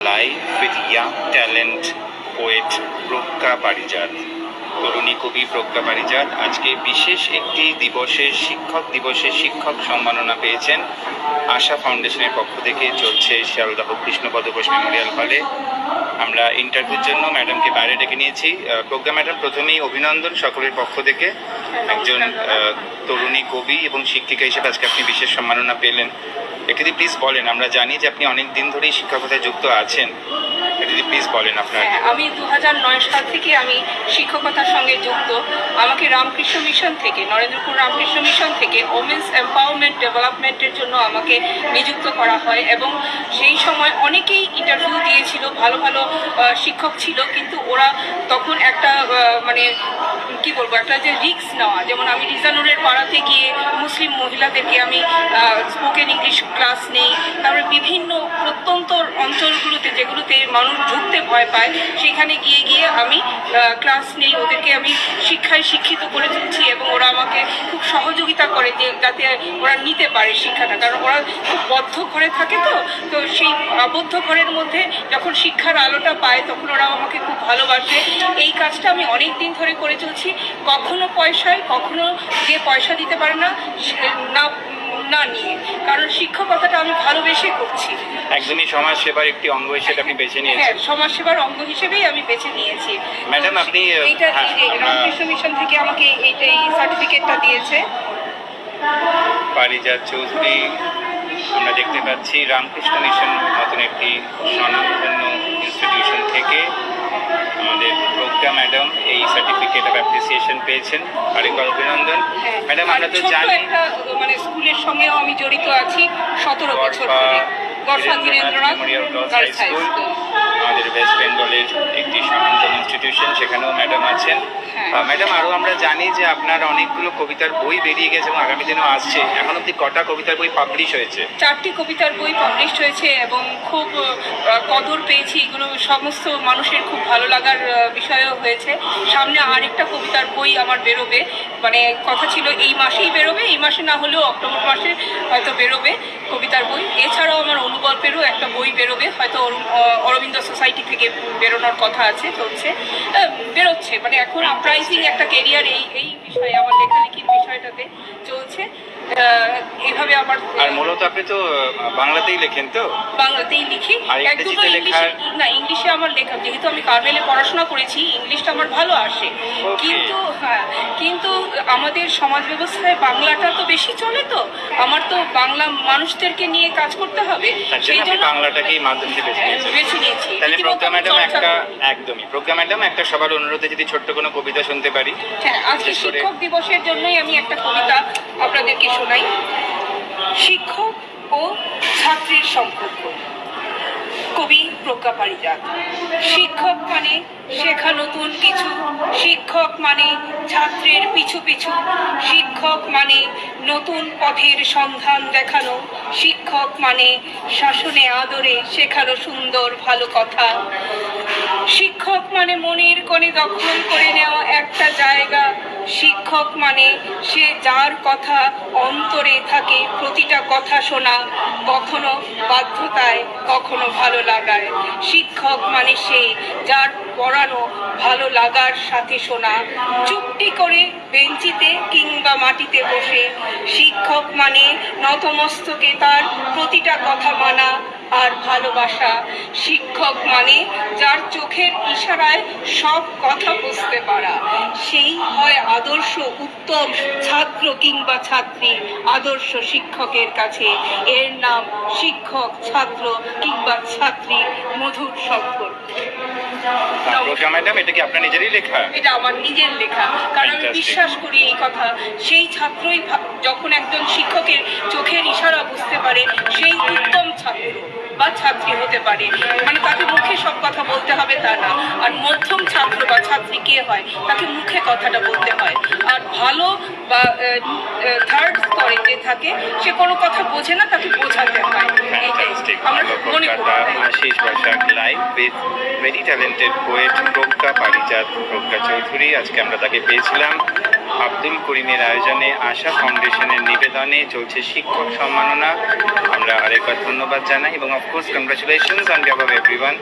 Live with young talent poet প্রজ্ঞা পারিজাত, তরুণী কবি প্রজ্ঞা পারিজাত আজকে বিশেষ একটি দিবসের শিক্ষক দিবসের শিক্ষক সম্মাননা পেয়েছেন। আশা ফাউন্ডেশনের পক্ষ থেকে চলছে শিয়ালদহ কৃষ্ণপদ ঘোষ মেমোরিয়াল হলে। আমরা ইন্টারভিউর জন্য ম্যাডামকে বাইরে ডেকে নিয়েছি। প্রজ্ঞা ম্যাডাম, প্রথমেই অভিনন্দন সকলের পক্ষ থেকে। একজন তরুণী কবি এবং শিক্ষিকা হিসেবে আজকে আপনি বিশেষ সম্মাননা পেলেন। একটু যদি প্লিজ বলেন, আমরা জানি যে আপনি অনেক দিন ধরেই শিক্ষকতায় যুক্ত আছেন, যদি প্লিজ বলেন আপনার। আমি 2009 সাল থেকে আমি শিক্ষকতার সঙ্গে যুক্ত। আমাকে রামকৃষ্ণ মিশন থেকে, নরেন্দ্রপুর রামকৃষ্ণ মিশন থেকে ওমেন্স এম্পাওয়ারমেন্ট ডেভেলপমেন্টের জন্য আমাকে নিযুক্ত করা হয় এবং সেই সময় অনেকেই ইন্টারভিউ দিয়েছিল, ভালো ভালো শিক্ষক ছিল, কিন্তু ওরা তখন একটা মানে কি বলবো, একটা যে রিস্ক নেওয়া, যেমন আমি রিজানুরের পাড়াতে গিয়ে মুসলিম মহিলাদেরকে আমি স্পোকেন ইংলিশ ক্লাস নেই, তারপরে বিভিন্ন প্রত্যন্ত অঞ্চলগুলোতে যেগুলোতে মানুষ ঢুকতে ভয় পায় সেখানে গিয়ে গিয়ে আমি ক্লাস নেই, ওদেরকে আমি শিক্ষায় শিক্ষিত করে তুলছি এবং ওরা আমাকে খুব সহযোগিতা করে যে যাতে ওরা নিতে পারে শিক্ষাটা, কারণ ওরা খুব বদ্ধ ঘরে থাকে। তো সেই আবদ্ধ ঘরের মধ্যে যখন শিক্ষার আলোটা পায় তখন ওরা আমাকে খুব ভালোবাসে। এই কাজটা আমি অনেক দিন ধরে করে চলছি, কখনো পয়সায়, কখনো যে পয়সা দিতে পারে না না নিয়ে, কারণ শিক্ষকতাটা আমি ভালোবেসে করছি। একদমই সমাজ সেবার একটি অঙ্গ হিসেবে আপনি বেছে নিয়েছেন। হ্যাঁ, সমাজ সেবার অঙ্গ হিসেবেই আমি বেছে নিয়েছি। ম্যাডাম, আপনি এইটা রামকৃষ্ণ মিশন থেকে আমাকে এই সার্টিফিকেটটা দিয়েছে। পারিজাত চৌধুরী আমরা দেখতে পাচ্ছি রামকৃষ্ণ মিশন মতন একটি স্বনামধন্য ইনস্টিটিউশন থেকে আমাদের প্রজ্ঞা ম্যাডাম এই সার্টিফিকেট অফ অ্যাপ্রিসিয়েশন পেয়েছেন। আরেকবার অভিনন্দন ম্যাডাম। আমরা তো জানি মানে স্কুলের সঙ্গেও আমি জড়িত আছি 17 বছর ধরে। মেমোরিয়াল গার্লস হাই স্কুল আমাদের ওয়েস্ট বেঙ্গলের একটি স্বনামধন্য ইনস্টিটিউশন, সেখানেও ম্যাডাম আছেন। ম্যাডাম, আরও আমরা জানি যে আপনার অনেকগুলো কবিতার বই বেরিয়ে গেছে এবং আগামী দিনেও আসছে। এখন অব্দি কটা কবিতার বই পাবলিশ হয়েছে? 4টি কবিতার বই পাবলিশ হয়েছে এবং খুব কদর পেয়েছি। এগুলো সমস্ত মানুষের খুব ভালো লাগার বিষয়ও হয়েছে। সামনে আরেকটা কবিতার বই আমার বেরোবে, মানে কথা ছিল এই মাসেই বেরোবে, এই মাসে না হলেও অক্টোবর মাসে হয়তো বেরোবে কবিতার বই। এছাড়াও আমার অনুগল্পেরও একটা বই বেরোবে, হয়তো অরবিন্দ সোসাইটি থেকে বেরোনোর কথা আছে, বেরোচ্ছে। মানে এখন আপরাইজিং একটা কেরিয়ার এই বিষয়ে, আমার লেখালেখির বিষয়টাতে চলছে। এইভাবে আমার, আর মূলত আপনি তো বাংলাতেই লেখেন? তো বাংলাতেই লিখি, একদম ইংলিশে না। ইংলিশে আমার লেখা, যেহেতু আমি কার্মেলে পড়াশোনা করেছি, ইংলিশটা আমার ভালো আসে, কিন্তু আমাদের সমাজ ব্যবস্থায় বাংলাটা তো বেশি চলে। তো আমার তো বাংলা মানুষদেরকে নিয়ে কাজ করতে হবে, সেই জন্য বাংলাটাকেই মাধ্যম দিয়ে বেছে নিয়েছি। তাহলে প্রজ্ঞা ম্যাডাম প্রজ্ঞা ম্যাডাম একটা সবার অনুরোধে যদি ছোট্ট কোনো কবিতা শুনতে পারি। হ্যাঁ, আজকে শিক্ষক দিবসের জন্যই আমি একটা কবিতা আপনাদেরকে শোনাই। শিক্ষক ও ছাত্রের সম্পর্ক, কবি প্রজ্ঞা পারিজাত। শিক্ষক মানে শেখা নতুন কিছু, শিক্ষক মানে ছাত্রের পিছু পিছু, শিক্ষক মানে নতুন পথের সন্ধান দেখানো, শিক্ষক মানে শাসনে আদরে শেখানো সুন্দর ভালো কথা, শিক্ষক মানে মনের কোণে দখল করে নেওয়া একটা জায়গা, শিক্ষক মানে সে যার কথা অন্তরে থাকে প্রতিটা কথা শোনা, কখনো বাধ্যতায় কখনো ভালো লাগায়, শিক্ষক মানে সে যার পড়ানো ভালো লাগার সাথে শোনা, চুপটি করে বেঞ্চিতে কিংবা মাটিতে বসে, শিক্ষক মানে নতমস্তকে তার প্রতিটা কথা মানা আর ভালোবাসা, শিক্ষক মানে যার চোখের ইশারায় সব কথা বুঝতে পারা, সেই হয় আদর্শ উত্তম ছাত্র কিংবা ছাত্রী আদর্শ শিক্ষকের কাছে। এর নাম শিক্ষক ছাত্র কিংবা ছাত্রী মধুর সম্পর্ক। ম্যাডাম, এটা কি আপনার নিজেরই লেখা? এটা আমার নিজের লেখা, কারণ আমি বিশ্বাস করি এই কথা, সেই ছাত্রই যখন একজন শিক্ষকের চোখের ইশারা বুঝতে পারে সেই উত্তম ছাত্র বা ছাত্রী হতে পারে। মানে তাকে মুখে সব কথা বলতে হবে তা না। আর মধ্যম ছাত্র বা ছাত্রী কে হয়, তাকে মুখে কথাটা বলতে হয়। আর ভালো বা থার্ড স্তরে যে থাকে সে কোনো কথা বোঝে না, তাকে বোঝাতে হয়। আমার মনে করি Ashis Baishakh live with very talented poet Pragya Parijat, Pragya Chowdhury. আজকে আমরা তাকে পেয়েছিলাম আব্দুল করিমের আয়োজনে আশা ফাউন্ডেশনের নিবেদনে চলছে শিক্ষক সম্মাননা। আমরা আরেকবার ধন্যবাদ জানাই এবং of course congratulations on behalf of everyone.